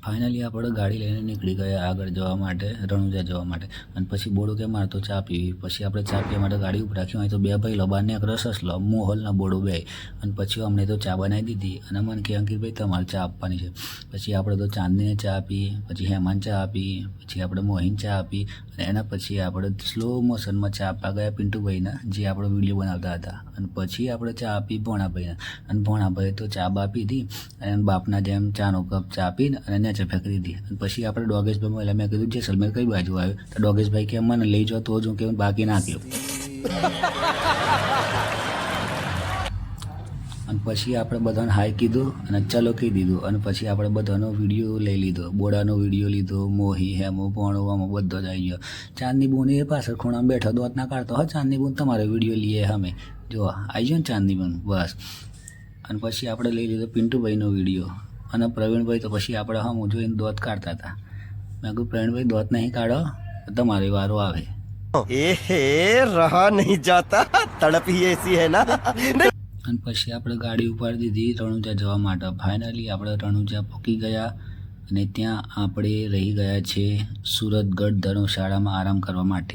Finally આપણે ગાડી લઈને નીકળી ગયા આગળ જવા માટે, રણુજા જવા માટે. અને પછી બોડો કે મારે તો ચા પીવી. પછી આપણે ચા પીવા માટે ગાડી ઉપર રાખી હોય તો બે ભાઈ લો બહાર નીકળે સસલો મોહલના બોડો બે. અને પછી અમને તો ચા બનાવી દીધી અને મને કે અંકિતભાઈ તમારે ચા આપવાની છે. પછી આપણે તો ચાંદનીને ચા આપી, પછી હેમાન ચા આપી, પછી આપણે મોહિન ચા આપી અને એના પછી આપણે સ્લો મોશનમાં ચા આપવા ગયા પિન્ટુભાઈના, જે આપણો વિડીયો બનાવતા હતા. અને પછી આપણે ચા આપી ભોણાભાઈને, અને ભોણાભાઈ તો ચા બાપી હતી અને બાપના જેમ ચાનો કપ ચા આપીને અને નેચે ફેંકી દીધી. અને પછી આપણે ડોગેશભાઈ મળ્યા. મેં કીધું જેસલમેર કઈ બાજુ આવ્યો? તો ડોગેશભાઈ કે મને લઈ જાઓ તો જ હું કેવું બાકી નાખ્યો. અને પછી આપણે બધાને હાય કીધું અને ચલો કહી દીધું. અને પછી આપણે બધાનો વિડીયો લઈ લીધો, બોડાનો વિડીયો લીધો, મોહી હેમો ભણવામાં બધો જ આવી ગયો. ચાંદની બૂન એ પાછળ ખૂણામાં બેઠો દોત ના કાઢતો, હા ચાંદની બૂન તમારે વિડીયો લઈએ અમે જો આવી ગયો ને ચાંદની બૂન બસ. અને પછી આપણે લઈ લીધો પિન્ટુભાઈનો વિડીયો. અને પ્રવીણભાઈ તો પછી આપણે હમ જોઈને દોત કાઢતા હતા. મેં કહ્યું પ્રવીણભાઈ દોત નહીં કાઢો, તમારી વારો આવે. रहा नहीं जाता, तड़प ही ऐसी है ना. અને પછી આપણે ગાડી ઉપાડી દીધી રણુજા જવા માટે. ફાઇનલી આપણે રણુજા પહોંચી ગયા અને ત્યાં આપણે રહી ગયા છે સુરતગઢ ધર્મશાળામાં આરામ કરવા માટે.